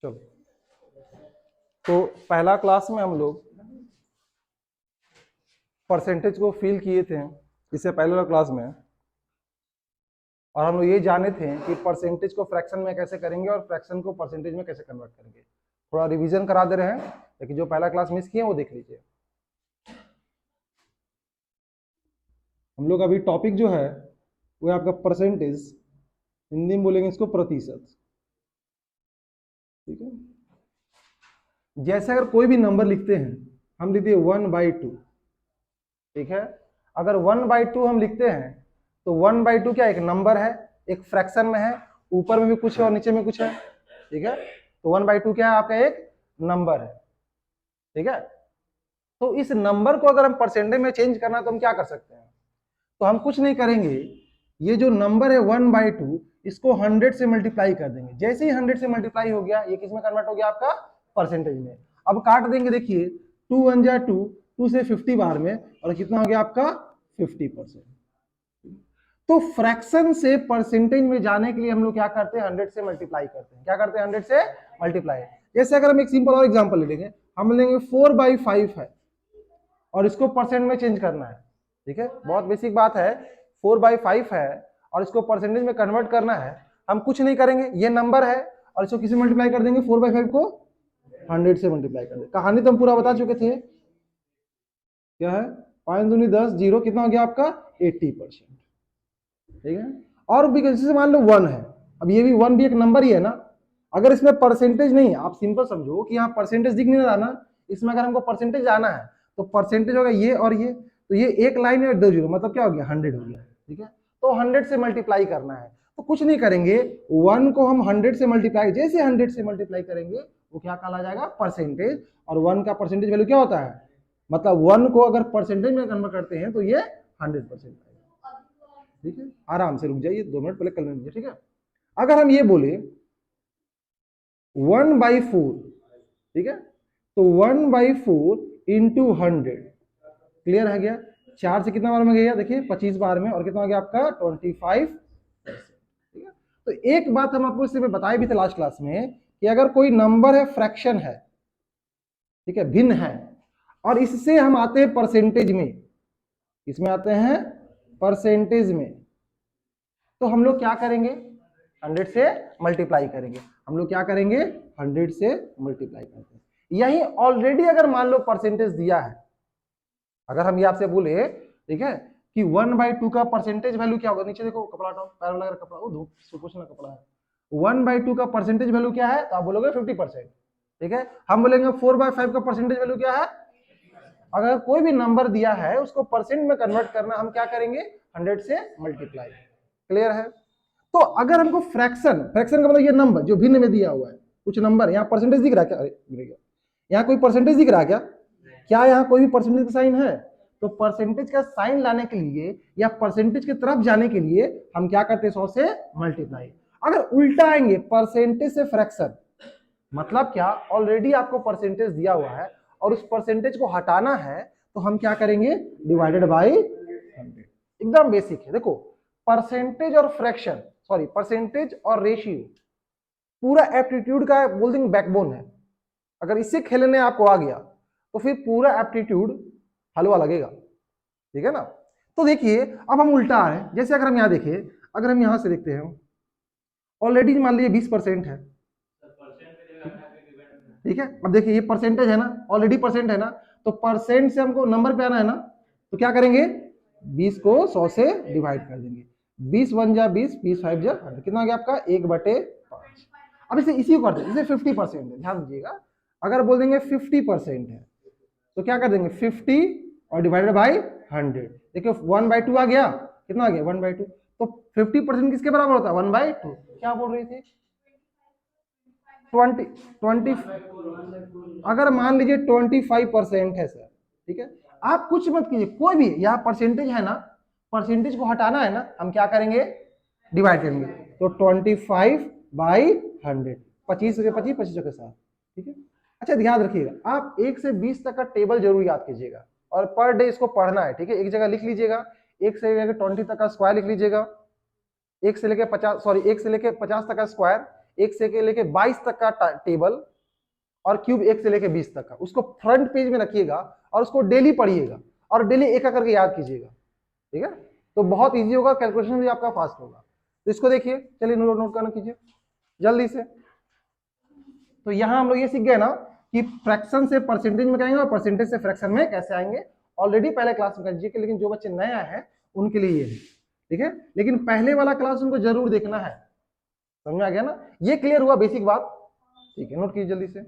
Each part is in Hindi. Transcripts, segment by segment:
चलो, तो पहला क्लास में हम लोग परसेंटेज को फील किए थे इससे पहले वाला क्लास में, और हम लोग ये जाने थे कि परसेंटेज को फ्रैक्शन में कैसे करेंगे और फ्रैक्शन को परसेंटेज में कैसे कन्वर्ट करेंगे। थोड़ा रिवीजन करा दे रहे हैं, लेकिन जो पहला क्लास मिस किए वो देख लीजिए। हम लोग अभी टॉपिक जो है वो है आपका परसेंटेज, हिंदी में बोलेंगे इसको प्रतिशत। ठीक है, जैसे अगर कोई भी नंबर लिखते हैं, हम लिखते हैं 1/2। ठीक है, अगर 1/2 हम लिखते हैं तो 1/2 क्या एक नंबर है, एक फ्रैक्शन में है, ऊपर में भी कुछ है और नीचे में कुछ है। ठीक है, तो 1/2 क्या है आपका एक नंबर है। ठीक है, तो इस नंबर को अगर हम परसेंटेज में चेंज करना है तो हम क्या कर सकते हैं, तो हम कुछ नहीं करेंगे, ये जो नंबर है 1/2 इसको 100 से मल्टीप्लाई कर देंगे। जैसे ही 100 से मल्टीप्लाई हो गया ये किस में कन्वर्ट हो गया आपका परसेंटेज में। अब काट देंगे, देखिए 2 1 जा 2, 2 से 50 बार में, और कितना हो गया आपका 50%। तो फ्रैक्शन से परसेंटेज में जाने के लिए हम लोग क्या करते हैं, 100 से मल्टीप्लाई करते हैं। क्या करते हैं, 100 से मल्टीप्लाई। जैसे अगर हम एक सिंपल और एग्जांपल ले लेंगे, हम लेंगे 4/5 है और इसको परसेंट में चेंज करना है। ठीक है, बहुत बेसिक बात है, 4/5 है और इसको परसेंटेज में कन्वर्ट करना है। हम कुछ नहीं करेंगे, ये नंबर है और इसको किसी मल्टीप्लाई कर देंगे, 4/5 को 100 से मल्टीप्लाई कर देंगे। कहानी तो हम पूरा बता चुके थे, क्या है 5 दूनी 10, 0 कितना हो गया आपका 80%। ठीक है, और भी जैसे मान लो 1 है, अब ये भी 1 भी एक नंबर ही है ना। अगर इसमें परसेंटेज नहीं, आप सिंपल समझो कि यहाँ परसेंटेज दिख नहीं रहा ना, इसमें अगर हमको परसेंटेज आना है तो परसेंटेज होगा ये और ये, तो ये एक लाइन है 2 जीरो, मतलब क्या हो गया 100 हो गया। ठीक है, तो 100 से मल्टीप्लाई करना है, तो कुछ नहीं करेंगे, 1 को हम 100 से मल्टीप्लाई, जैसे 100 से मल्टीप्लाई करेंगे वो क्या कहा जाएगा परसेंटेज। और 1 का परसेंटेज वैल्यू क्या होता है, मतलब 1 को अगर परसेंटेज में कन्वर्ट करते हैं तो ये 100%। ठीक है, आराम से रुक जाइए 2 मिनट पहले कर लीजिए। ठीक है, अगर हम ये बोले 1/4, ठीक है, तो 1/4 इंटू 100, क्लियर है गया। 4 से कितना बार में गया, देखिए 25 बार में, और कितना हो गया आपका 25। ठीक है, तो एक बात हम आपको इससे बताए भी थे लास्ट क्लास में कि अगर कोई नंबर है फ्रैक्शन है, ठीक है, भिन्न है, और इससे हम आते हैं परसेंटेज में, इसमें आते हैं परसेंटेज में, तो हम लोग क्या करेंगे 100 से मल्टीप्लाई करेंगे। हम लोग क्या करेंगे 100 से मल्टीप्लाई करते हैं। यही ऑलरेडी अगर मान लो परसेंटेज दिया है, अगर हम ये आपसे बोले, ठीक है, कि 1/2 का परसेंटेज वैल्यू क्या होगा, नीचे देखो कपड़ा हटाओ, पैर लगा कपड़ा, वो धूप से कुछ ना कपड़ा है। 1/2 का परसेंटेज वैल्यू क्या है, तो आप बोलोगे 50%। ठीक है, हम बोलेंगे 4/5 का परसेंटेज वैल्यू क्या है। अगर कोई भी नंबर दिया है उसको परसेंट में कन्वर्ट करना, हम क्या करेंगे 100 से मल्टीप्लाई। क्लियर है। तो अगर हमको फ्रैक्शन, फ्रैक्शन का मतलब ये नंबर जो भिन्न में दिया हुआ है, कुछ नंबर, यहाँ परसेंटेज दिख रहा है क्या, अरे यहाँ कोई परसेंटेज दिख रहा है क्या, क्या यहाँ कोई भी परसेंटेज का साइन है, तो परसेंटेज का साइन लाने के लिए या परसेंटेज की तरफ जाने के लिए हम क्या करते हैं 100 से मल्टीप्लाई। अगर उल्टा आएंगे परसेंटेज से फ्रैक्शन, मतलब क्या, ऑलरेडी आपको परसेंटेज दिया हुआ है और उस परसेंटेज को हटाना है, तो हम क्या करेंगे डिवाइडेड बाई 100। एकदम बेसिक है। देखो परसेंटेज और फ्रैक्शन, सॉरी परसेंटेज और रेशियो पूरा एप्टीट्यूड का बोल देंगे बैकबोन है। अगर इससे खेलने आपको आ गया तो फिर पूरा एप्टीट्यूड हलवा लगेगा। ठीक है ना। तो देखिए अब हम उल्टा आ रहे हैं, जैसे अगर हम यहाँ देखिए, अगर हम यहाँ से देखते हैं ऑलरेडी मान लीजिए 20% है। ठीक है, अब देखिए ये परसेंटेज है ना, ऑलरेडी परसेंट है ना, तो परसेंट से हमको नंबर पे आना है ना, तो क्या करेंगे 20 को 100 से डिवाइड कर देंगे। 20 1 जा 20, 20 5 जा 100, कितना हो गया आपका 1/5। अब इसे इसी को करते हैं, जैसे 50% है, ध्यान दीजिएगा, अगर बोल देंगे 50% है तो क्या कर देंगे 50 और डिवाइडेड बाई 100। देखिए 1/2 आ गया, कितना आ गया 1/2, तो 50% किसके बराबर होता है 1/2। क्या बोल रही थी 20 अगर मान लीजिए 25% है सर, ठीक है, आप कुछ मत कीजिए, कोई भी यहाँ परसेंटेज है ना, परसेंटेज को हटाना है ना, हम क्या करेंगे डिवाइड करेंगे, तो 25/100, 25 के 25, 25 के साथ। ठीक है, अच्छा ध्यान रखिएगा, आप 1 से 20 तक का टेबल जरूर याद कीजिएगा और पर डे इसको पढ़ना है। ठीक है, एक जगह लिख लीजिएगा, 1 से लेकर 20 तक का स्क्वायर लिख लीजिएगा, 1 से लेकर 50, सॉरी 1 से लेकर 50 तक का स्क्वायर, 1 से लेके 22 तक का टेबल और क्यूब 1 से लेके 20 तक का, उसको फ्रंट पेज में रखिएगा और उसको डेली पढ़िएगा और डेली एक एक करके याद कीजिएगा, ठीक है। तो बहुत इजी होगा, कैलकुलेशन भी आपका फास्ट होगा। तो इसको देखिए, चलिए नोट करना कीजिए जल्दी से। तो यहां हम लोग ये सीख गए ना कि फ्रैक्शन से परसेंटेज में कहेंगे और परसेंटेज से फ्रैक्शन में कैसे आएंगे। ऑलरेडी पहले क्लास में कर दीजिए, लेकिन जो बच्चे नए आए हैं उनके लिए ये है, ठीक है। लेकिन पहले वाला क्लास उनको जरूर देखना है, समझ में आ गया ना? ये क्लियर हुआ बेसिक बात, ठीक है। नोट कीजिए जल्दी से।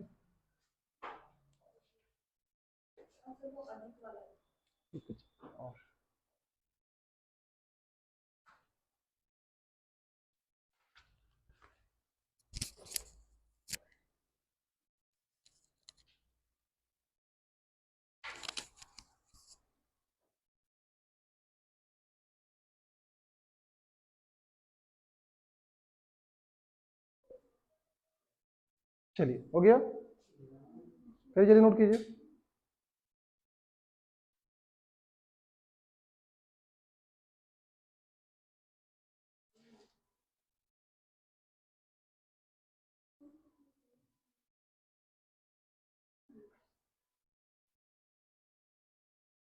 चलिए हो गया, फिर जल्दी नोट कीजिए।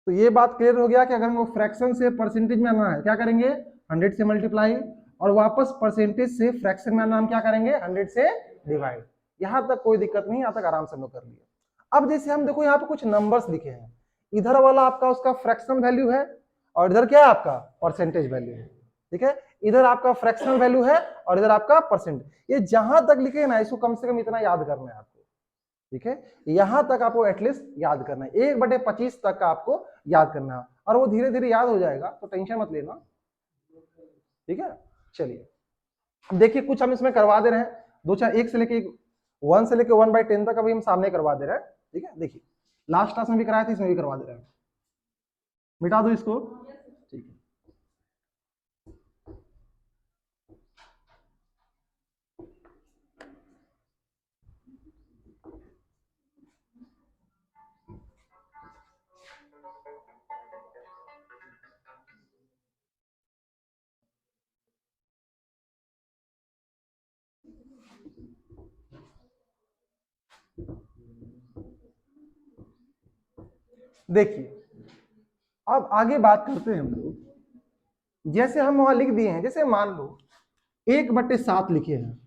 तो ये बात क्लियर हो गया कि अगर हमको फ्रैक्शन से परसेंटेज में आना है क्या करेंगे, 100 से मल्टीप्लाई, और वापस परसेंटेज से फ्रैक्शन में आना हम क्या करेंगे, 100 से डिवाइड। यहां तक कोई दिक्कत नहीं, यहां तक आराम से हम लोग कर लिया। अब जैसे हम देखो यहाँ पे कुछ नंबर्स लिखे हैं, इधर वाला आपका उसका फ्रैक्शनल वैल्यू है और इधर क्या है आपका परसेंटेज वैल्यू है, ठीक है। इधर आपका फ्रैक्शनल वैल्यू है और इधर आपका परसेंट। ये जहां तक लिखे हैं ना, इसको कम से कम इतना याद करना है आपको, ठीक है। यहां तक आपको एटलीस्ट याद करना है, 1/25 तक का आपको याद करना है, और वो धीरे धीरे याद हो जाएगा, तो टेंशन मत लेना, ठीक है। चलिए अब देखिए, कुछ हम इसमें करवा दे रहे हैं, दो चार, 1 से लेके 1/10 तक अभी हम सामने करवा दे रहे हैं, ठीक है। देखिए लास्ट क्लास में भी कराया था, इसमें भी करवा दे रहे हैं। मिटा दो इसको, ठीक है। देखिए अब आगे बात करते हैं हम लोग। जैसे हम वहां लिख दिए हैं, जैसे मान लो 1/7 लिखे हैं,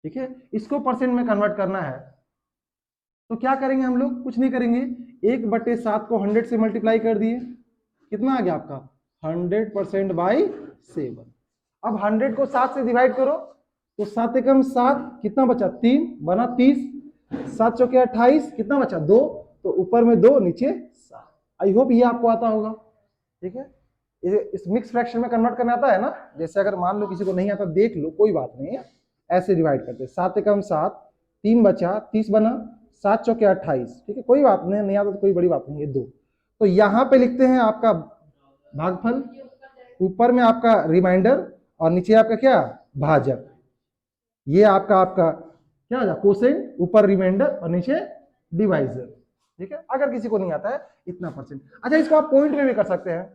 ठीक है, इसको परसेंट में कन्वर्ट करना है, तो क्या करेंगे हम लोग, कुछ नहीं करेंगे, 1/7 को 100 से मल्टीप्लाई कर दिए, कितना आ गया आपका 100%/7। अब 100 को 7 से डिवाइड करो, तो 7 एकम 7, कितना बचा 3 बना 30, 7 चौके 28, कितना बचा 2, तो ऊपर में 2 नीचे 7। आई होप ये आपको आता होगा, ठीक है। इस मिक्स फ्रैक्शन में कन्वर्ट करना आता है ना, जैसे अगर मान लो किसी को नहीं आता देख लो, कोई बात नहीं है, ऐसे डिवाइड करते, 7 एकम 7, 3 बचा 30 बना, 7 चौके 28, ठीक है, कोई बात नहीं आता तो कोई बड़ी बात नहीं है, 2। तो यहां पे लिखते हैं आपका भागफल, ऊपर में आपका रिमाइंडर और नीचे आपका क्या भाजक। ये आपका क्या हो जाए कोसेंट, ऊपर रिमाइंडर और नीचे डिवाइजर, ठीक है। अगर किसी को नहीं आता है इतना परसेंट, अच्छा इसको आप पॉइंट में भी कर सकते हैं,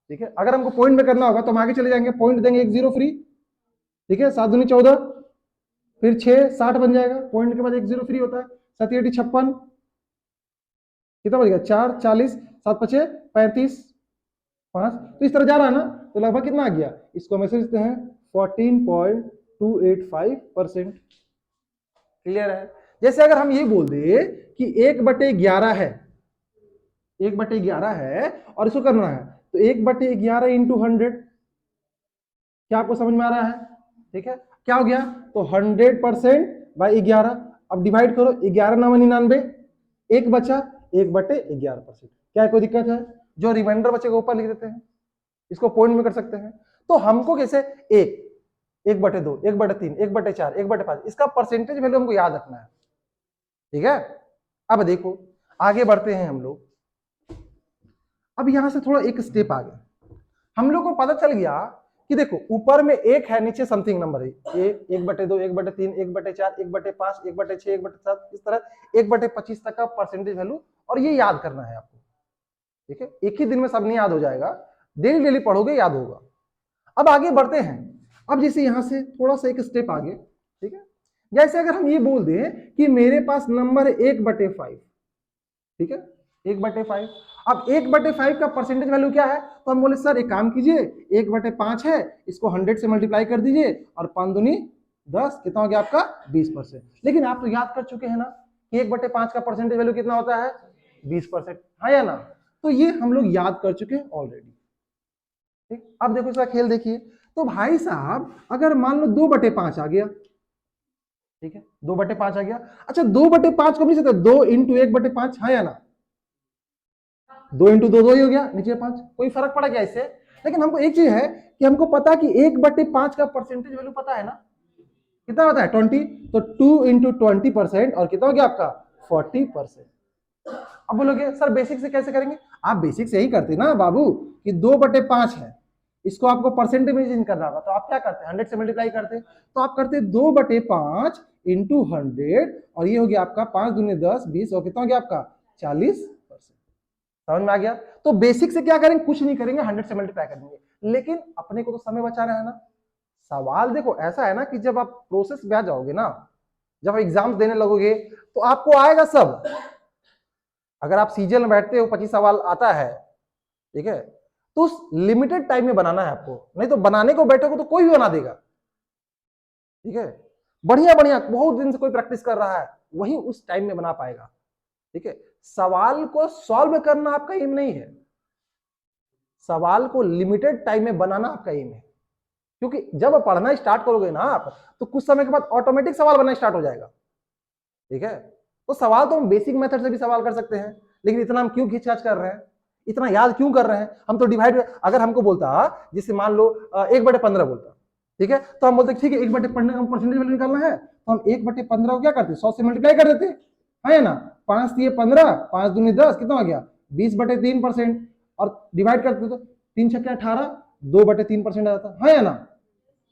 ठीक है। अगर हमको पॉइंट में करना होगा तो हम आगे चले जाएंगे, पॉइंट देंगे 1 0 फ्री, ठीक है, 7 दूनी 14, फिर 6 60 बन जाएगा, पॉइंट के बाद 1 0 फ्री होता है, 7 8 56, कितना बच गया 4 40, 7 5 35 5, तो इस तरह जा रहा है ना, तो लगभग कितना आ गया, इसको हम ऐसे लिखते हैं 14.285%। क्लियर है। जैसे अगर हम ये बोल दे कि 1/11 है, 1/11 है और इसको करना है, तो 1/11 इंटू 100, क्या आपको समझ में आ रहा है, ठीक है। क्या हो गया, तो 100%/11, अब डिवाइड करो, 11 9 99, 1 बचा, 1/11%। क्या है, कोई दिक्कत है, जो रिमाइंडर बचेगा ऊपर लिख देते हैं, इसको पॉइंट में कर सकते हैं। तो हमको कैसे 1, 1/2, 1/3, 1/4, 1/5, इसका परसेंटेज वैल्यू हमको याद रखना है, ठीक है। अब देखो आगे बढ़ते हैं हम लोग, अब यहां से थोड़ा एक स्टेप आगे, हम लोग को पता चल गया कि देखो ऊपर में 1 है, नीचे समथिंग नंबर है, 1/2, 1/3, 1/4, 1/5, 1/6, 1/7, इस तरह 1/25 तक का परसेंटेज वैल्यू, और ये याद करना है आपको, ठीक है। एक ही दिन में सब नहीं याद हो जाएगा, डेली डेली पढ़ोगे याद होगा। अब आगे बढ़ते हैं, अब जैसे यहां से थोड़ा सा एक स्टेप आगे, ठीक है। जैसे अगर हम ये बोल दें कि मेरे पास नंबर है 1/5, ठीक है, 1/5। अब 1/5 का परसेंटेज वैल्यू क्या है, तो हम बोले सर एक काम कीजिए, 1/5 है, इसको 100 से मल्टीप्लाई कर दीजिए और 5 दूनी 10, कितना हो गया आपका 20%। लेकिन आप तो याद कर चुके हैं ना कि 1/5 का परसेंटेज वैल्यू कितना होता है 20%, हाँ या ना। तो ये हम लोग याद कर चुके हैं ऑलरेडी। ठीक, अब देखो इसका खेल देखिए। तो भाई साहब अगर मान लो 2/5 आ गया, ठीक है, 2/5 आ गया। अच्छा 2/5 को भी सकते 2 इंटू 1/5, हाँ या ना, 2 इंटू 2 2 ही हो गया, नीचे 5, कोई फर्क पड़ा क्या इससे। लेकिन हमको एक चीज है कि हमको पता कि 1/5 का परसेंटेज वैल्यू पता है ना, कितना होता है 20, तो 2 इंटू 20% और कितना हो गया आपका 40%। अब बोलोगे सर बेसिक से कैसे करेंगे, आप बेसिक से ही करते ना बाबू कि 2/5 है, इसको आपको परसेंटेज में चेंज करना होगा, तो आप क्या करते हैं 100 से मल्टीप्लाई करते, तो आप करते 2/5 इंटू 100 और ये हो गया आपका 5 दूनी 10 20 और कितना हो गया आपका 40%। समझ में आ गया। तो बेसिक से क्या करेंगे, कुछ नहीं करेंगे, 100 से मल्टीप्लाई करेंगे। लेकिन अपने को तो समय बचा रहा है ना। सवाल देखो ऐसा है ना कि जब आप प्रोसेस में आ जाओगे ना, जब एग्जाम्स देने लगोगे तो आपको आएगा सब। अगर आप सीजन में बैठते हो 25 सवाल आता है, ठीक है, तो उस लिमिटेड टाइम में बनाना है आपको, नहीं तो बनाने को बैठोगे तो कोई भी बना देगा। ठीक है, बढ़िया बढ़िया बहुत दिन से कोई प्रैक्टिस कर रहा है वही उस टाइम में बना पाएगा। ठीक है, सवाल को सॉल्व करना आपका एम नहीं है, सवाल को लिमिटेड टाइम में बनाना आपका एम है। क्योंकि जब पढ़ना स्टार्ट करोगे ना आप, तो कुछ समय के बाद ऑटोमेटिक सवाल बनना स्टार्ट हो जाएगा। ठीक है, तो सवाल तो हम बेसिक मेथड से भी सवाल कर सकते हैं, लेकिन इतना हम क्यों खींचखाच कर रहे हैं, इतना याद क्यों कर रहे हैं। हम तो डिवाइड, अगर हमको बोलता जिससे मान लो 1/15 बोलता, ठीक है, तो हम बोलते ठीक है 1/15 का परसेंटेज वैल्यू निकालना है, तो हम 1/15 को क्या करते 100 से मल्टीप्लाई कर देते, है ना, 5 दिए 15, 5 दूनी 10, कितना हो गया 20/3%, और डिवाइड करते तो 3 छक्के 18, 2/3% आ जाता है ना।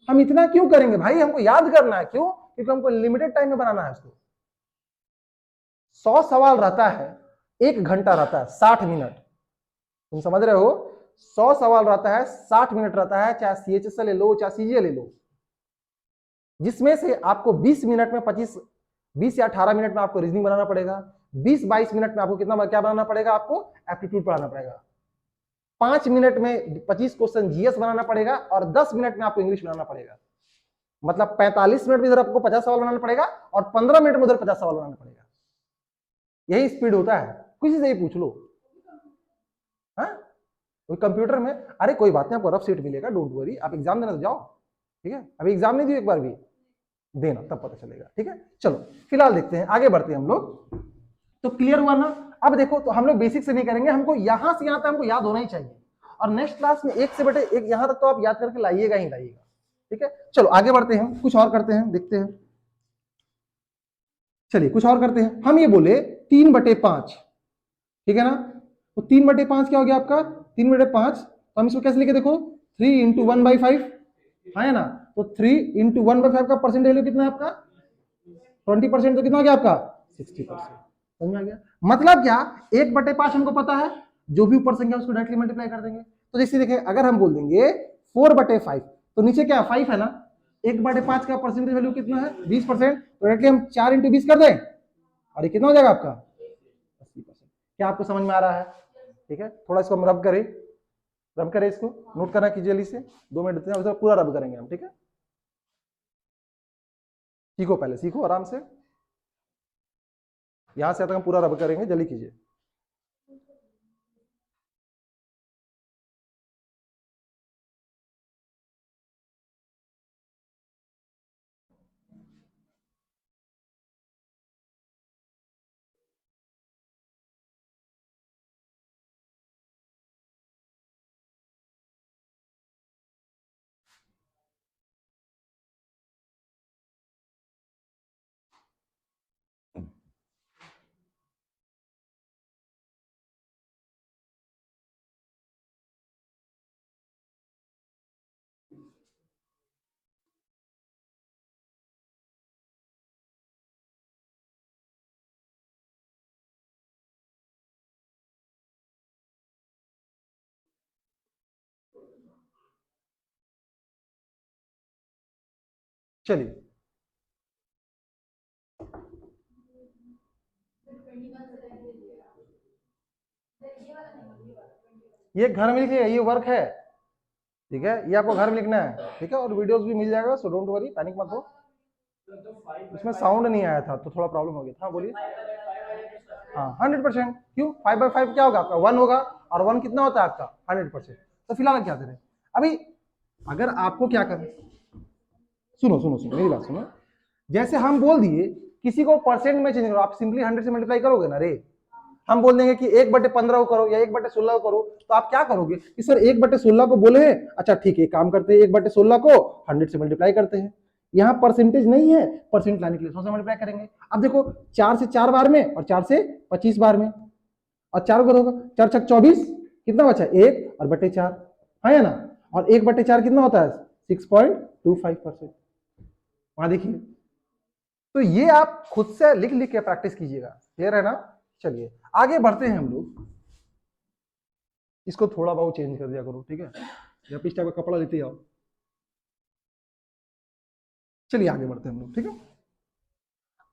हम इतना क्यों करेंगे भाई, हमको याद करना है, क्यों, क्योंकि हमको लिमिटेड टाइम में बनाना है उसको। 100 सवाल रहता है, 1 घंटा रहता है 60 मिनट, तुम समझ रहे हो, 100 सवाल रहता है 60 मिनट रहता है, चाहे सीएचएस ले लो चाहे सीजीएल ले लो, जिसमें से आपको 20 मिनट में 20 या 18 मिनट में आपको रीजनिंग बनाना पड़ेगा, 20-22 मिनट में आपको कितना क्या बनाना पड़ेगा, आपको एप्टीट्यूड पढ़ाना पड़ेगा, 5 मिनट में 25 क्वेश्चन जीएस बनाना पड़ेगा, और 10 मिनट में आपको इंग्लिश बनाना पड़ेगा। मतलब 45 मिनट में इधर आपको 50 सवाल बनाना पड़ेगा और 15 मिनट में उधर 50 सवाल बनाना पड़ेगा। यही स्पीड होता है, किसी से ही पूछ लो। हाँ, तो कंप्यूटर में, अरे कोई बात नहीं, आपको रफ सीट मिलेगा, डोंट वरी, आप एग्जाम देना तो जाओ। ठीक है, अभी एग्जाम नहीं दियो एक बार भी, देना तब पता चलेगा। ठीक है, चलो फिलहाल देखते हैं, आगे बढ़ते हैं हम लोग। तो क्लियर हुआ ना। अब देखो, तो हम लोग बेसिक से नहीं करेंगे, हमको यहां से यहां तक हमको याद होना ही चाहिए, और नेक्स्ट क्लास में 1 से बटे 1 यहां तक तो आप याद करके लाइएगा ही लाइएगा। ठीक है, चलो आगे बढ़ते हैं, कुछ और करते हैं, देखते हैं। चलिए कुछ और करते हैं, हम ये बोले 3/5, ठीक है ना, तो 3/5 क्या हो गया आपका 3/5, तो हम इसको कैसे लिखे देखो 3 इंटू 1/5, है ना, तो 3 इंटू 1/5 का परसेंटेज वैल्यू कितना है आपका 20%, तो कितना हो गया आपका 60%। समझ में आ गया, मतलब क्या 1/5 हमको पता है, जो भी ऊपर संख्या उसको डायरेक्टली मल्टीप्लाई कर देंगे। तो जैसे देखें, अगर हम बोल देंगे 4/5, तो नीचे क्या 5 है ना, 1/5 का परसेंटेज वैल्यू कितना है 20%, तो डायरेक्टली हम 4 इंटू 20 कर दें, और ये कितना हो जाएगा आपका 80%। क्या आपको समझ में आ रहा है। ठीक है, थोड़ा इसको हम रब करें, रब करें, इसको नोट करना कीजिए जल्दी से, 2 मिनट देते हैं, पूरा रब करेंगे हम। ठीक है, सीखो, पहले सीखो आराम से, यहां से तक हम पूरा रब करेंगे, जल्दी कीजिए। चलिए ये घर में लिखिएगा, ये वर्क है, ठीक है, ये आपको घर में लिखना है, ठीक है, और वीडियोस भी मिल जाएगा, सो डोंट वरी, पैनिक मत हो। इसमें साउंड नहीं आया था तो थोड़ा प्रॉब्लम हो गया था। हाँ बोलिए। हाँ 100%। क्यों 5/5 क्या होगा आपका 1 होगा, और 1 कितना होता है आपका 100%। तो फिलहाल क्या करें अभी, अगर आपको क्या करना, सुनो सुनो सुनो मेरी बात सुनो, जैसे हम बोल दिए किसी को परसेंट में चेंज करो, आप सिंपली 100 से मल्टीप्लाई करोगे ना रे। हम बोल देंगे कि 1/15 को करो या 1/16 को करो, तो आप क्या करोगे कि सर 1/16 को बोले हैं, अच्छा ठीक है काम करते हैं 1/16 को 100 से मल्टीप्लाई करते हैं। यहाँ परसेंटेज नहीं है, परसेंट लाने के लिए 100 से मल्टीप्लाई करेंगे। अब देखो 4 से 4 बार में और 4 से 25 बार में, और 4 को होगा 4 छक 24, कितना बचा 1 और बटे 4, हाँ या ना, और 1/4 कितना होता है 6.25%। वहां देखिए, तो ये आप खुद से लिख लिख के प्रैक्टिस कीजिएगा, क्लियर है ना। चलिए आगे बढ़ते हैं हम लोग, इसको थोड़ा बहुत चेंज कर दिया करो, ठीक है, या इस टाइप का कपड़ा लेते आओ। चलिए आगे बढ़ते हैं हम लोग, ठीक है।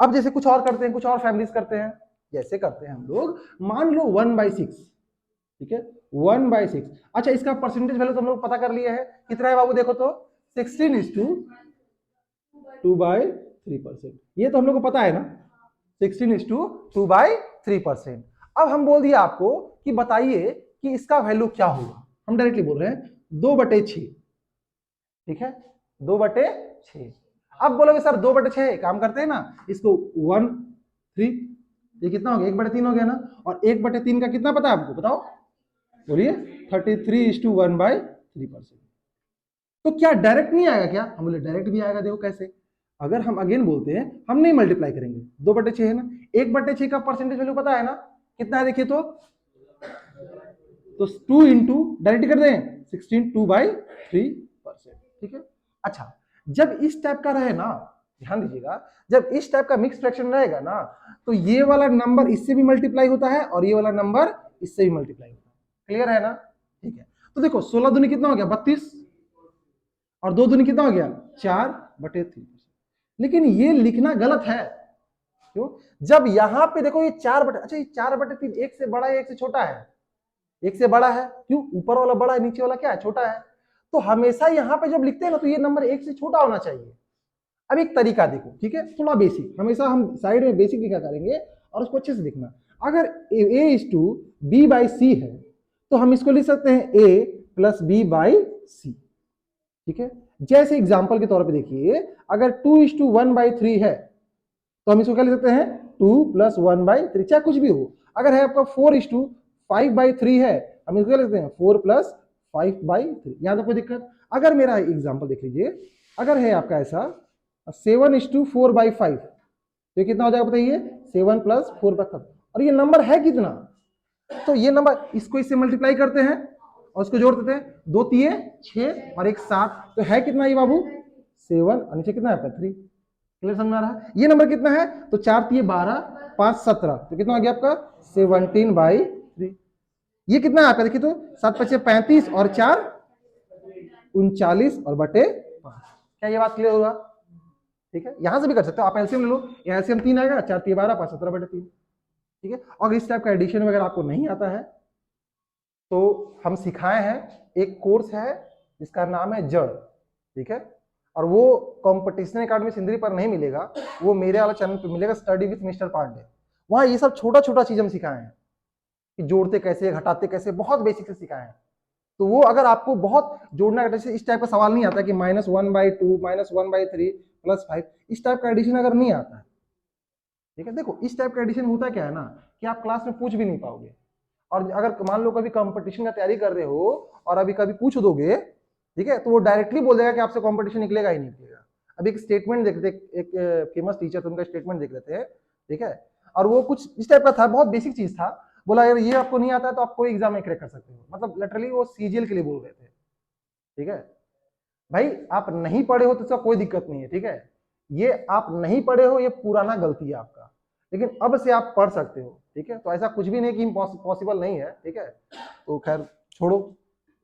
अब जैसे कुछ और करते हैं, कुछ और फैमिलीज करते हैं, जैसे करते हैं हम लोग, मान लो 1/6, ठीक है 1/6। अच्छा इसका परसेंटेज वैल्यू तो हम लोग पता कर लिए है, कितना है बाबू देखो तो 16:2/3%, ये तो हम लोग को पता है ना, 16:2/3%। अब हम बोल दिया आपको कि बताइए कि इसका वैल्यू क्या होगा, हम डायरेक्टली बोल रहे हैं 2/6, ठीक है 2/6। अब बोलोगे सर 2/6 काम करते हैं ना, इसको 1 3, ये कितना हो गया 1/3 हो गया ना, और 1/3 का कितना पता है आपको बताओ, बोलिए 33:1/3%। तो क्या डायरेक्ट नहीं आएगा क्या, हम बोले डायरेक्ट भी आएगा, देखो कैसे। अगर हम अगेन बोलते हैं हम नहीं मल्टीप्लाई करेंगे, 2/6 है ना, 1/6 का परसेंटेज वैल्यू पता है ना कितना है, देखिए तो 2 इंटू डायरेक्ट कर दें 16/2/3%, ठीक है। अच्छा जब इस टाइप का रहे ना, ध्यान दीजिएगा, जब इस टाइप का मिक्स फ्रैक्शन रहेगा ना, तो ये वाला नंबर इससे भी मल्टीप्लाई होता है और ये वाला नंबर इससे भी मल्टीप्लाई होता है, क्लियर है ना, ठीक है। तो देखो 16 दूनी कितना हो गया 32, और 2 दूनी कितना हो गया 4/3। लेकिन ये लिखना गलत है, क्यों, जब यहां पे देखो ये 4/, अच्छा ये 4/3 एक से बड़ा है एक से छोटा है, एक से बड़ा है, क्यों ऊपर वाला बड़ा है नीचे वाला क्या है छोटा है, तो हमेशा यहाँ पे जब लिखते हैं ना तो ये नंबर एक से छोटा होना चाहिए। अब एक तरीका देखो, ठीक है थोड़ा बेसिक, हमेशा हम साइड में बेसिक लिखा करेंगे और उसको अच्छे से लिखना। अगर a/b/c है तो हम इसको लिख सकते हैं a+b/c, ठीक है। जैसे एग्जांपल के तौर पे देखिए, अगर 2:1/3 है तो हम इसको क्या लिख सकते हैं 2+1/3, चाहे कुछ भी हो। अगर है आपका 4:5/3 है, हम इसको क्या लिखते हैं 4+5/3, यहां तो कोई दिक्कत। अगर मेरा एग्जांपल देख लीजिए, अगर है आपका ऐसा 7:4/5, तो ये कितना हो जाएगा बताइए 7+4/5, और ये नंबर है कितना, तो ये नंबर इसको इससे मल्टीप्लाई करते हैं और इसको जोड़ देते हैं, 2 3 6 और 1 7, तो है कितना ये बाबू 7, और नीचे कितना है आपका 3, क्लियर समझ में आ रहा है। ये नंबर कितना है तो 4 3 12 5 17, तो कितना आ गया आपका 17/3। ये कितना है आपका देखिए तो 7 5 35 और 4 39 और बटे 5, क्या ये बात क्लियर होगा, ठीक है। यहां से भी कर सकते हो आप, एलसीएम ले लो, यहाँ एलसीएम 3 आएगा, 4 3 12 5 17/3, ठीक है। और इस टाइप का एडिशन वगैरह आपको नहीं आता है तो हम सिखाए हैं, एक कोर्स है जिसका नाम है जड़, ठीक है, और वो कॉम्पिटिशन अकेडमी सिंदरी पर नहीं मिलेगा, वो मेरे वाला चैनल पे मिलेगा, स्टडी विद मिस्टर पांडे। वहां ये सब छोटा छोटा चीज हम सिखाए हैं कि जोड़ते कैसे घटाते कैसे, बहुत बेसिक से सिखाए हैं। तो वो अगर आपको बहुत जोड़ना जैसे इस टाइप का सवाल नहीं आता कि -1/2 -1/3 +5, इस टाइप का एडिशन अगर नहीं आता है, ठीक है, देखो इस टाइप का एडिशन होता क्या है ना कि आप क्लास में पूछ भी नहीं पाओगे, और अगर मान लो कभी कंपटीशन का तैयारी कर रहे हो और अभी कभी पूछ दोगे, ठीक है, तो वो डायरेक्टली बोल देगा कि आपसे कंपटीशन निकलेगा ही नहीं निकलेगा। अभी एक स्टेटमेंट देख रहे थे, एक फेमस टीचर थे, उनका स्टेटमेंट देख रहे थे, ठीक है, और वो कुछ इस टाइप का था, बहुत बेसिक चीज था, बोला यार ये आपको नहीं आता है तो आप कोई एग्जाम में क्रैक कर सकते हो, मतलब लिटरली वो सीजीएल के लिए बोल रहे थे, ठीक है। भाई आप नहीं पढ़े हो तो इसका कोई दिक्कत नहीं है, ठीक है, ये आप नहीं पढ़े हो ये पुराना गलती है आपका, लेकिन अब से आप पढ़ सकते हो, ठीक है। तो ऐसा कुछ भी नहीं कि पॉसिबल नहीं है, ठीक है, तो खैर छोड़ो,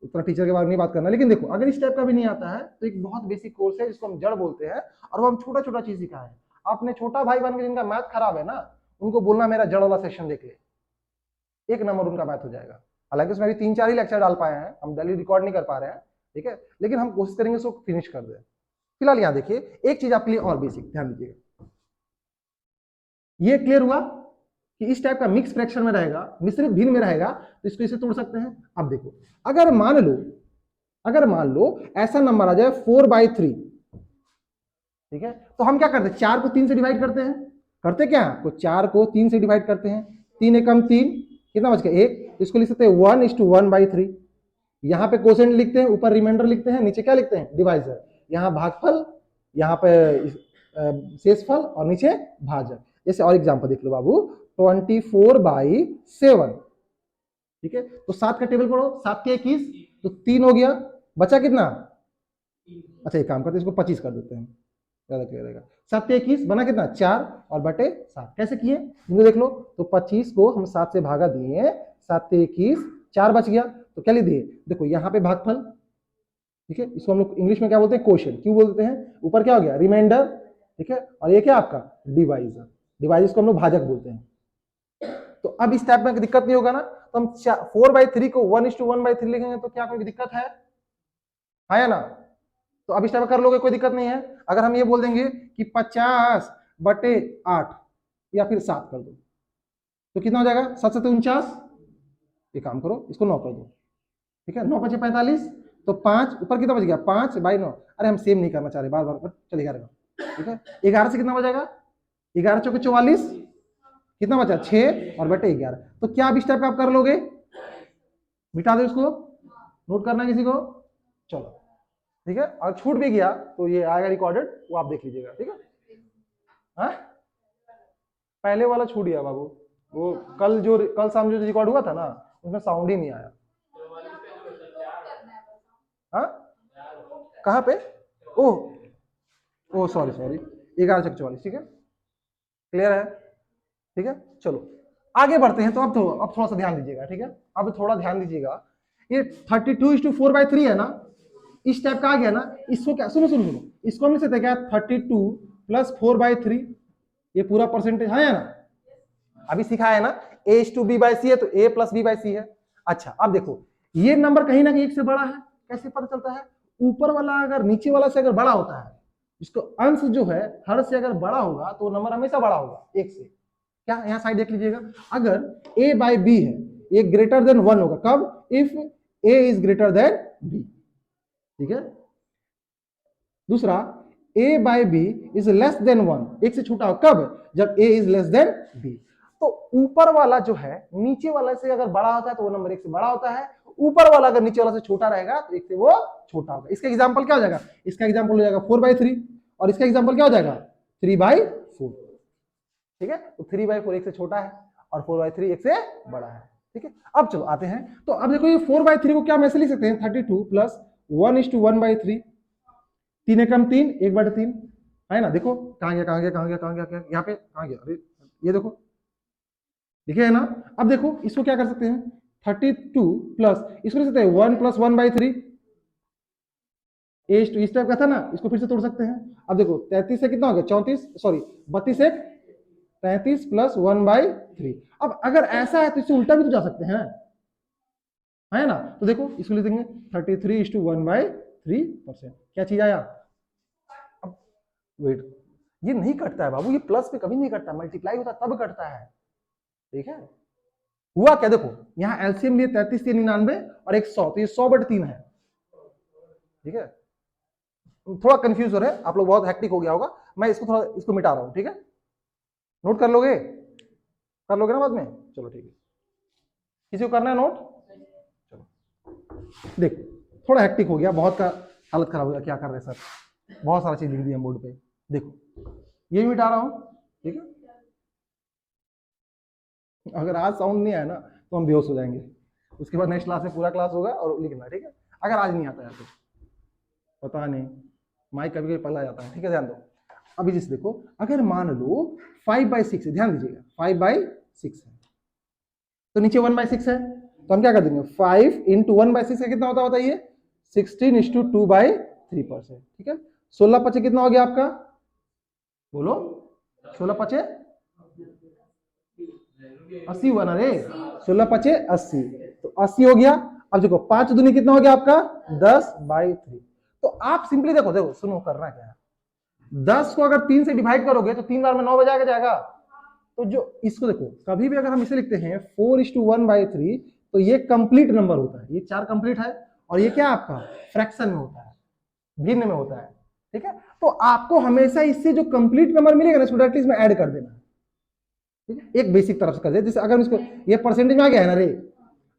उतना टीचर के बारे में नहीं बात करना। लेकिन देखो अगर इस टाइप का भी नहीं आता है तो एक बहुत बेसिक कोर्स है जिसको हम जड़ बोलते हैं, और वो हम छोटा छोटा चीज सिखाए हैं। अपने छोटा भाई बहन के जिनका मैथ खराब है ना, उनको बोलना मेरा जड़ वाला सेशन देख ले, 1 नंबर उनका मैथ हो जाएगा। हालांकि उसमें अभी 3-4 ही लेक्चर डाल पाए हैं, हम डेली रिकॉर्ड नहीं कर पा रहे हैं, ठीक है, लेकिन हम कोशिश करेंगे उसको फिनिश कर दें। फिलहाल यहाँ देखिए एक चीज आपके लिए और बेसिक ध्यान दीजिएगा, ये क्लियर हुआ कि इस टाइप का मिक्स फ्रैक्शन में रहेगा, मिश्रित भिन्न में रहेगा, तो इसको इसे तोड़ सकते हैं। अब देखो अगर मान लो ऐसा नंबर आ जाए 4/3, ठीक है, तो हम क्या करते हैं, 4 को 3 से डिवाइड करते हैं, करते क्या है, तो 4 को 3 से डिवाइड करते हैं, 3 एकम 3, कितना बच गया 1, इसको लिख सकते हैं 1:1/3। यहाँ पे कोसेंट लिखते हैं, ऊपर रिमाइंडर लिखते हैं, नीचे क्या लिखते हैं, डिवाइजर, यहाँ भागफल, यहाँ पे शेषफल और नीचे भाजक। जैसे और एग्जांपल देख लो बाबू, 24/7, ठीक है, तो 7 का टेबल पढ़ो, 7 के 21, तो 3 हो गया, बचा कितना, अच्छा एक काम करते हैं इसको 25 कर देते हैं, ज्यादा क्लियर रहेगा। 7 के 21 बना कितना 4 और बटे 7, कैसे किए इनको देख लो, तो 25 को हम 7 से भागा दिए, 7 के 21, 4 बच गया, तो क्या लिख दिए, देखो यहाँ पे भागफल, ठीक है, इसको हम लोग इंग्लिश में क्या बोलते हैं, क्वोशिएंट, क्यों बोलते हैं, ऊपर क्या हो गया रिमाइंडर, ठीक है, और ये क्या आपका डिवाइजर, डिवाइजर को हम लोग भाजक बोलते हैं। तो अब इस टाइप में दिक्कत नहीं होगा ना, तो हम 4/3 को 1:1/3 लिखेंगे, तो क्या कोई दिक्कत है या ना, तो अब इस टाइप कर लोगे कोई दिक्कत नहीं है। अगर हम ये बोल देंगे कि 50/8 या फिर 7 कर दो, तो कितना हो जाएगा, 7 से 49, ये काम करो इसको 9 कर दो, ठीक है, 9 × 5 = 45, तो 5 ऊपर कितना बच गया, 5/9, अरे हम सेम नहीं करना चाह रहे बार बार, चल 11 का, ठीक है, 11 से कितना बचेगा, 11 चौके 44, कितना बचा 6 और बटे 11, तो क्या अब इस टाइप का आप कर लोगे, मिटा दो इसको, नोट करना किसी को, चलो ठीक है, और छूट भी गया तो ये आएगा रिकॉर्डेड, वो आप देख लीजिएगा, ठीक है। हाँ पहले वाला छूट गया बाबू, वो कल शाम जो रिकॉर्ड हुआ था ना, उसमें साउंड ही नहीं आया। हाँ कहाँ पे, ओह सॉरी 11 चौके 44, ठीक है, क्लियर है, ठीक है, चलो आगे बढ़ते हैं। तो अब थोड़ा सा ध्यान दीजिएगा, ठीक है, अब थोड़ा ध्यान दीजिएगा, ये 32:4/3 है ना, इस टाइप का आ गया ना, इसको क्या, सुनो इसको हम लिख सकते हैं क्या, 32 + 4/3, ये पूरा परसेंटेज है ना, अभी सिखाया है ना, A/B/C है तो A + B/C है। अच्छा अब देखो ये नंबर कहीं ना कहीं 1 से बड़ा है, कैसे पता चलता है, ऊपर वाला अगर नीचे वाला से अगर बड़ा होता है, इसको अंश जो है हर से अगर बड़ा होगा तो नंबर हमेशा बड़ा होगा 1 से। क्या यहाँ साइड देख लीजिएगा, अगर A/B है, ये ग्रेटर देन 1 होगा, कब, if A is greater than B, ठीक है। दूसरा A/B इज लेस देन 1, 1 से छोटा हो, कब, जब A is less than B। तो ऊपर वाला जो है नीचे वाला से अगर बड़ा होता है तो वो नंबर 1 से बड़ा होता है, ऊपर वाला अगर नीचे वाला से छोटा रहेगा तो 1 से वो छोटा होगा। इसका एग्जांपल क्या हो जाएगा, इसका एग्जांपल हो जाएगा 4/3, और इसका एग्जांपल क्या हो जाएगा 3/4, ठीक है, तो 3/4 1 से छोटा है और 4/3 1 से बड़ा है, ठीक है। अब चलो आते हैं, तो अब देखो ये 4/3 को क्या हम ऐसे लिख सकते हैं, 32 + 1:1/3, 3 एकम 3, 1/3 है ना, देखो कहां गया यहाँ पे कहां गया, अरे ये देखो लिखे है ना। अब देखो इसको क्या कर सकते हैं, 32 प्लस इसको लिख सकते हैं 1 + 1/3, इस टाइप का था ना, इसको फिर से तोड़ सकते हैं। अब देखो 33 से कितना हो गया 32 से 33 + 1/3। अब अगर ऐसा है तो इससे उल्टा भी तो जा सकते हैं, है ना, तो देखो इसको लिख देंगे 33:1/3%, क्या चीज आया, अब वेट, ये नहीं कटता है बाबू, ये प्लस पे कभी नहीं कटता, मल्टीप्लाई होता तब कटता है, ठीक है। हुआ क्या, देखो यहाँ एलसीएम लिए 33 से 99 और 100, तो ये 100/3 है, ठीक है। थोड़ा कंफ्यूज हो रहा है आप लोग, बहुत हेक्टिक हो गया होगा, मैं इसको मिटा रहा हूं, ठीक है, नोट कर लोगे ना बाद में, चलो ठीक है, किसी को करना है नोट, चलो देख थोड़ा हेक्टिक हो गया, बहुत का हालत खराब हो गया, क्या कर रहे हैं सर, बहुत सारा चीज लिख दी है बोर्ड पे, देखो ये मिटा रहा हूं, ठीक है। अगर आज साउंड नहीं आया ना तो हम बेहोश हो जाएंगे, उसके बाद नेक्स्ट क्लास में पूरा क्लास होगा और लिखना, ठीक है। अगर आज नहीं आता है तो पता नहीं, माइक कभी कभी पला जाता है, ठीक है, ध्यान दो। अभी जिस देखो अगर मान लो 5/6 है, ध्यान दीजिएगा 5/6 है, तो नीचे 1/6 है, तो हम क्या कर देंगे 5 × 1/6 का कितना होता है बताइए, 16:2/3%, ठीक है। 16 × 5 कितना हो गया आपका, बोलो 16 × 5 80 हुआ ना रे, 16×5 = 80, तो 80 हो गया। अब देखो 5 दूनी कितना हो गया आपका 10/3। तो आप सिंपली देखो देखो सुनो करना क्या है, 10 को अगर 3 से डिवाइड करोगे तो 3 बार में 9 बजा के जाएगा। तो जो इसको देखो कभी भी अगर हम इसे लिखते हैं 4:1/3, तो ये कंप्लीट नंबर होता है, ये 4 कंप्लीट है, और ये क्या आपका फ्रैक्शन में होता है, भिन्न में होता है। ठीक है, तो आपको हमेशा इससे जो कंप्लीट नंबर मिलेगा ना इसको डायरेक्टली इसमें ऐड कर देना। ठीक है, एक बेसिक तरफ से कर दे, जैसे अगर इसको ये परसेंटेज में आ गया है ना रे,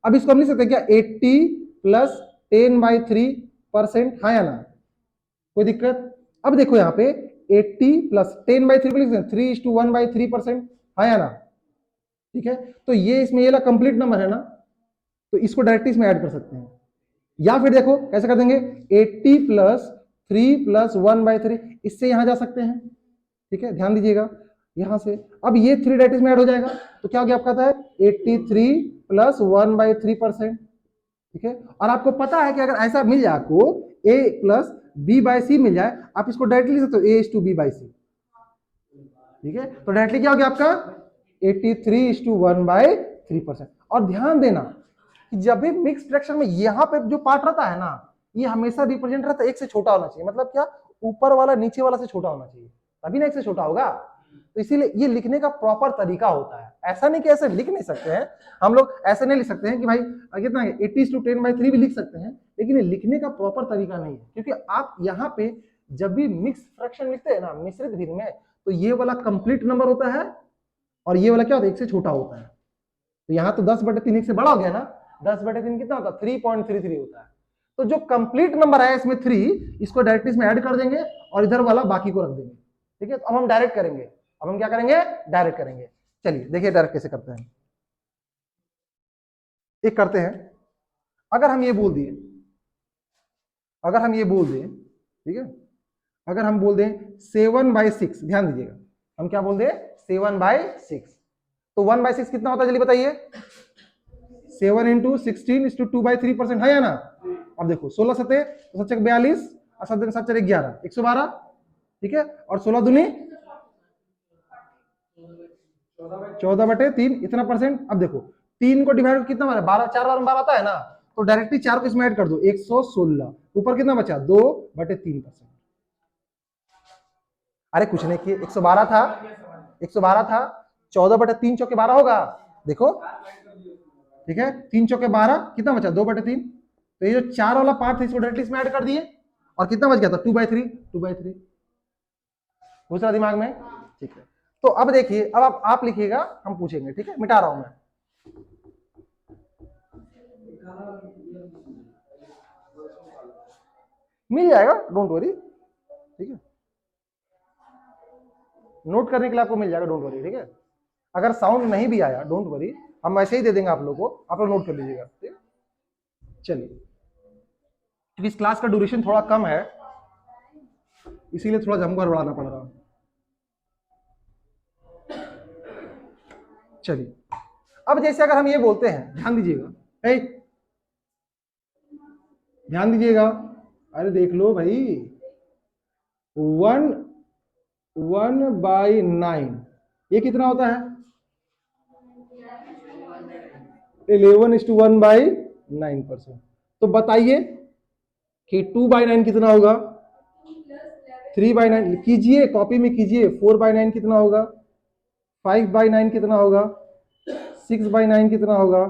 अब इसको हम लिख सकते हैं क्या 80 + 10/3%, हाँ या ना, कोई दिक्कत? अब देखो यहाँ पे 80 + 10/3 लिख सकते हैं 3:1/3%, हाँ या ना? ठीक है, तो ये इसमें ये कंप्लीट नंबर है ना, तो इसको डायरेक्टली इसमें ऐड कर सकते हैं। या फिर देखो कैसे कर देंगे, 80 + 3 + 1/3, इससे यहां जा सकते हैं। ठीक है, ध्यान दीजिएगा यहां से, अब ये 3 डायरेक्टली में ऐड हो जाएगा, तो क्या हो गया आपका था 83 + 1/3%। ठीक है, और आपको पता है कि अगर ऐसा मिल जाए आपको a + b/c मिल जाए, आप इसको डायरेक्टली लिख सकते हो a:b/c। ठीक है, तो डायरेक्टली क्या हो गया आपका 83:1/3%। और ध्यान देना कि जब भी मिक्स फ्रैक्शन में यहाँ पे जो पार्ट रहता है ना, ये हमेशा रिप्रेजेंट रहता है एक से छोटा होना चाहिए, मतलब क्या ऊपर वाला नीचे वाला से छोटा होना चाहिए, तभी ना एक से छोटा होगा। तो इसीलिए ये लिखने का प्रॉपर तरीका होता है, ऐसा नहीं कि ऐसे लिख नहीं सकते हैं हम लोग, ऐसे नहीं लिख सकते हैं कि भाई कितना 80:10/3 भी लिख सकते हैं, लेकिन ये लिखने का प्रॉपर तरीका नहीं है, क्योंकि आप यहाँ पे जब भी मिक्स फ्रैक्शन लिखते हैं ना मिश्रित भिन्न में, तो ये वाला कंप्लीट नंबर होता है और ये वाला क्या होता है एक से छोटा होता है। तो यहाँ तो 10/3 एक से बड़ा हो गया ना, 10/3 कितना होता है 3.33 होता है। तो जो कंप्लीट नंबर है इसमें 3, इसको डायरेक्टली इसमें ऐड कर देंगे और इधर वाला बाकी को रख देंगे। ठीक है, तो अब हम डायरेक्ट करेंगे, अब हम क्या करेंगे डायरेक्ट करेंगे। चलिए देखिए डायरेक्ट कैसे करते हैं, एक करते हैं, अगर हम ये बोल दिए, अगर हम ये बोल दें, ठीक है, अगर हम बोल दें 7/6, ध्यान दीजिएगा, हम क्या बोल दें 7/6, तो 1/6 कितना होता है जल्दी बताइए, 7 × 16 = 2/3%, है या ना? अब देखो 16 सते तो 7 42 और 7 7 11, 112। ठीक है, और 16 दूनी 14/3, इतना परसेंट। अब देखो 3 को डिवाइड कितना बार 12, 4 बार में 12 आता है ना, तो डायरेक्टली 4 को इसमें ऐड कर दो 116, ऊपर कितना बचा 2/3%। अरे कुछ नहीं किए, 112 था, 112 था, 14/3 चौके 12 होगा, देखो। ठीक है, 3 चौके 12, कितना बचा 2/3। तो ये जो 4 वाला पार्ट था इसको डायरेक्टली इसमें ऐड कर दिए, और कितना बच गया था 2/3, 2/3 दूसरा दिमाग में। ठीक है, तो अब देखिए, अब आप लिखिएगा, हम पूछेंगे। ठीक है, मिटा रहा हूं मैं, मिल जाएगा, डोंट वरी। ठीक है, नोट करने के लिए आपको मिल जाएगा, डोंट वरी। ठीक है, अगर साउंड नहीं भी आया डोंट वरी, हम ऐसे ही दे देंगे आप लोगों को, आप लोग नोट कर लीजिएगा। ठीक है, चलिए, क्योंकि इस क्लास का ड्यूरेशन थोड़ा कम है, इसीलिए थोड़ा हमको हड़बड़ाना पड़ रहा है। चलिए, अब जैसे अगर हम ये बोलते हैं, ध्यान दीजिएगा, ध्यान दीजिएगा, अरे देख लो भाई, 1/9 ये कितना होता है 11:1/9%। तो बताइए कि 2/9 कितना होगा, 3/9 कीजिए, कॉपी में कीजिए, 4/9 कितना होगा, 5/9 कितना होगा, 6/9 कितना होगा,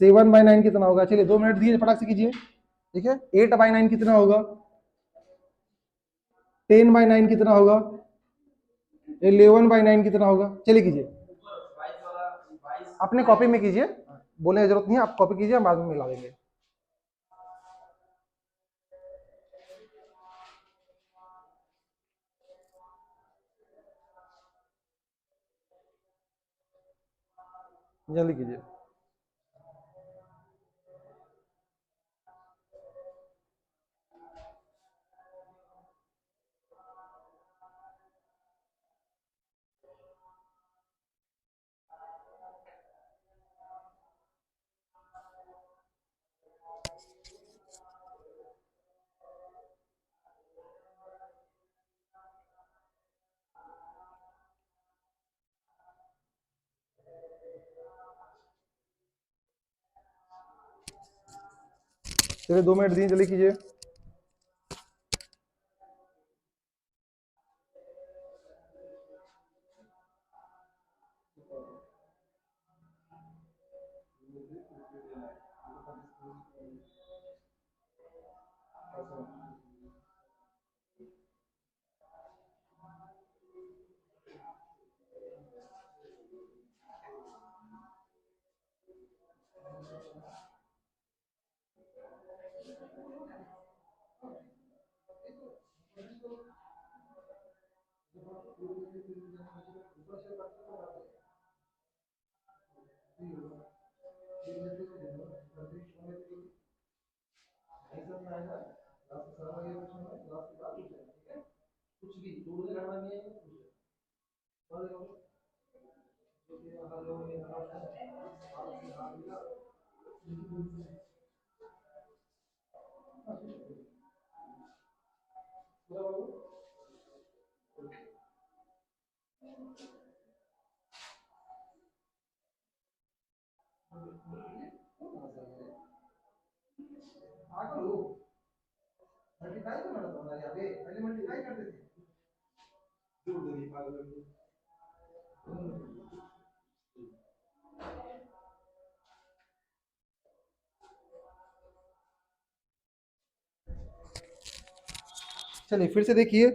7/9 कितना होगा। चलिए 2 मिनट दिए, फटाक से कीजिए। ठीक है, 8/9 कितना होगा, 10/9 कितना होगा, 11/9 कितना होगा। चलिए कीजिए, अपने कॉपी में कीजिए, बोलने की जरूरत नहीं है, आप कॉपी कीजिए, हम बाद में मिला देंगे। जल्दी कीजिए। चलिए 2 मिनट दिए, जल्दी कीजिए। चलिए फिर से देखिए।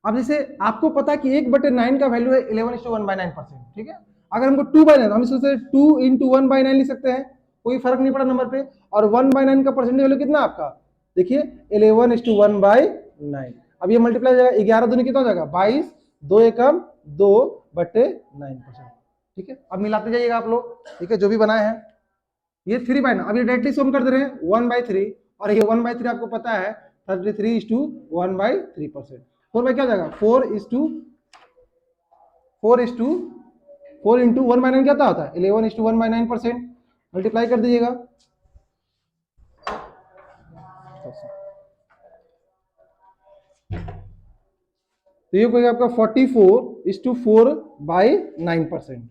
अब जैसे आपको पता है कि 1/9 का वैल्यू है 11:1/9%, ठीक है। अगर हमको 2/9, हम इससे 2 × 1/9 लिख सकते हैं, कोई फर्क नहीं पड़ा नंबर पे। और 1/9 का परसेंटेज वैल्यू कितना आपका, देखिए 11:1/9। अब ये मल्टीप्लाई हो जाएगा, 11 दूनी कितना हो जाएगा 22, 2 एकम 2/9%, ठीक है। अब मिलाते जाइएगा आप लोग, ठीक है, जो भी बनाए हैं। ये 3/9, अब ये डायरेक्टली सम कर दे रहे हैं 1/3, और ये 1/3 आपको पता है 33:1/3%। 4 क्या हो जाएगा 4 इंटू 1/9 क्या होता है 11:1/9%। मल्टीप्लाई कर दीजिएगा। तो ये कोई आपका 44:4/9%,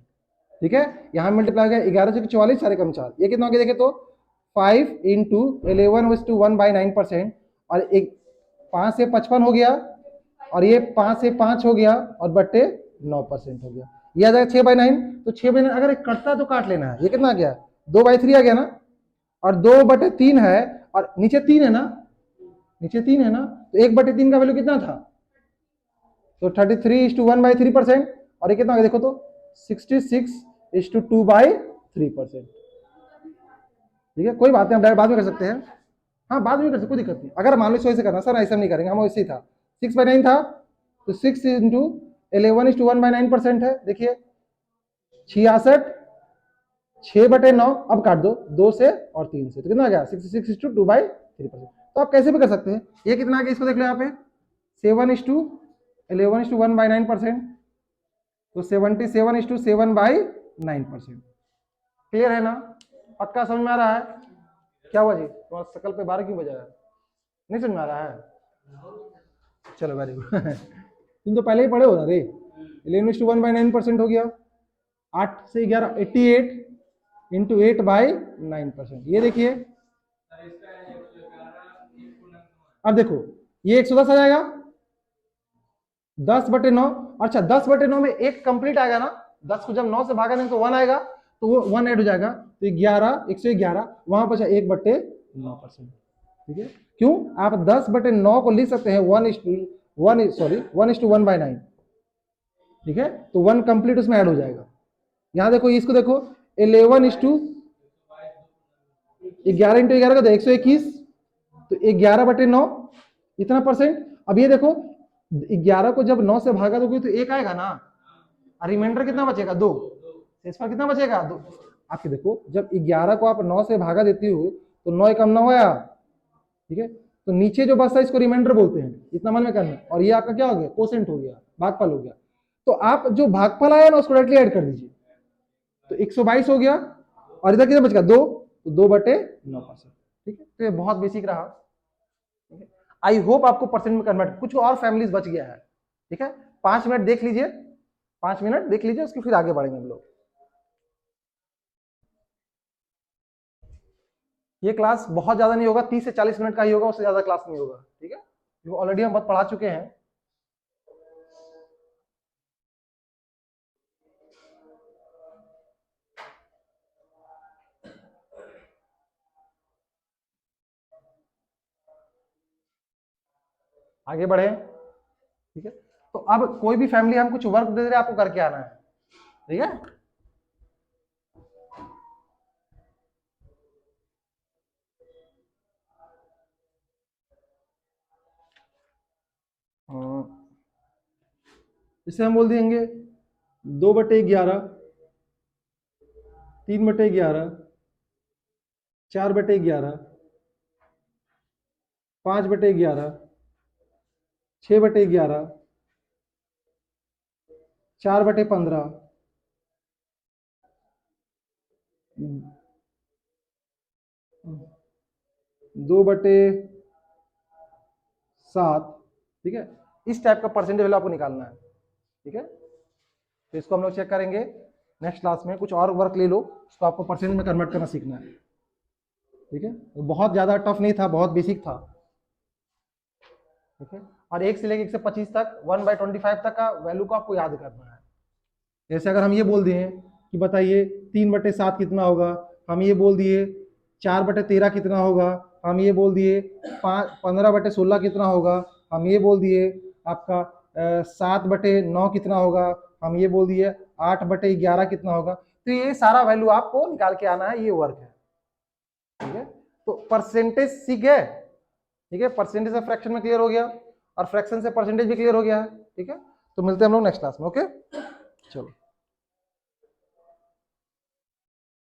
ठीक है। यहाँ मल्टीप्लाई कर 11×44 सारे कम 4, ये कितना हो गया देखे तो 5 × 11:1/9%, और एक 5 से 55 हो गया, और ये 5 से 5 हो गया, और बट्टे 9% हो गया। ये आ जाएगा 6/9। तो 6/9 अगर कटता तो काट लेना है। ये कितना आ गया 2/3 आ गया ना, और 2/3 है, और नीचे 3 है ना, नीचे 3 है ना, तो 1/3 का वैल्यू कितना था, तो 33:1/3%। और ये कितना आ गया देखो तो 66:2/3%, ठीक है। कोई बात नहीं, हम डायरेक्ट बाद में कर सकते हैं। हाँ बाद में कर सकते, कोई दिक्कत नहीं। अगर मान लो इसे करना सर, ऐसा नहीं करेंगे हम, वैसे ही था 6/9 था, तो 6 × 11:1/9% है। देखिए 66, 6/9, अब काट दो 2 से और 3 से, तो कितना आ गया 66:2/3%। तो आप कैसे भी कर सकते हैं। ये कितना आ गया, इसको देख लो यहाँ पे 7:11:1/9%, तो 77:7/9%। क्लियर है ना, पक्का समझ में आ रहा है। क्या हुआ जी, तुम्हारा शकल पे 12 क्यों बजा है, नहीं समझ में आ रहा है। चलो वेरी गुड तुम तो पहले ही पढ़े हो ना रे। 11:1/9% हो गया, 8 से 11 88 × 8/9%। ये देखिए, अब देखो ये 110 आ जाएगा 10/9। अच्छा 10/9 में एक कंप्लीट आएगा ना, 10 को जब 9 से भागा देंगे तो 1 आएगा, तो वो 1 ऐड हो जाएगा, तो 111 वहां पर 1/9%, ठीक है। क्यों, आप 10/9 को लिख सकते हैं 1:1/9, ठीक है। तो 1 कंप्लीट उसमें ऐड हो जाएगा। यहां देखो, इसको देखो 11 11 × 11 का तो 121, तो 11/9 इतना परसेंट। अब ये देखो 11 को जब 9 से भागा दोगे तो 1 आएगा ना, रिमाइंडर कितना बचेगा 2, शेषफल कितना बचेगा 2। आपके देखो जब 11 को आप 9 से भागा देती हो तो 9 एकम 9 आया, ठीक है। तो नीचे जो बचता है इसको रिमाइंडर बोलते हैं, इतना मन में करना। और ये आपका क्या हो गया, कोसेंट हो गया, भागफल हो गया। तो आप जो भागफल आया ना उसको डायरेक्टली ऐड कर दीजिए, तो 122 हो गया, और इधर कितना बचेगा 2, तो 2/9%, ठीक है। तो ये बहुत बेसिक रहा, ठीक है। आई होप आपको परसेंट में कन्वर्ट, कुछ और फैमिलीज बच गया है, ठीक है। 5 मिनट देख लीजिए, 5 मिनट देख लीजिए, उसके फिर आगे बढ़ेंगे हम लोग। ये क्लास बहुत ज्यादा नहीं होगा, 30 से 40 मिनट का ही होगा, उससे ज्यादा क्लास नहीं होगा, ठीक है, क्योंकि ऑलरेडी हम बहुत पढ़ा चुके हैं। आगे बढ़े, ठीक है। तो अब कोई भी फैमिली हम कुछ वर्क दे रहे हैं, आपको करके आना है, ठीक है। इसे हम बोल देंगे 2/11, 3/11, 4/11, 5/11, 6/11, 4/15, 2/7, ठीक है। इस टाइप का परसेंटेज वैल्यू आपको निकालना है, ठीक है। तो इसको हम लोग चेक करेंगे नेक्स्ट क्लास में। कुछ और वर्क ले लो, उसको आपको परसेंटेज में कन्वर्ट करना सीखना है, ठीक है। बहुत ज्यादा टफ नहीं था, बहुत बेसिक था, ठीक है। और 1 से लेकर 125 तक 1/25 तक का वैल्यू को आपको याद करना है। जैसे अगर हम ये बोल दिए कि बताइए 3/7 कितना होगा, हम ये बोल दिए 4/13 कितना होगा, हम ये बोल दिए 15/16 कितना होगा, हम ये बोल दिए आपका 7/9 कितना होगा, हम ये बोल दिए 8/11 कितना होगा। तो ये सारा वैल्यू आपको निकाल के आना है, ये वर्क है, ठीक है। तो परसेंटेज सीख गए, ठीक है। परसेंटेज से फ्रैक्शन में क्लियर हो गया, और फ्रैक्शन से परसेंटेज भी क्लियर हो गया है, ठीक है। तो मिलते हैं हम लोग नेक्स्ट क्लास में, ओके, चलो।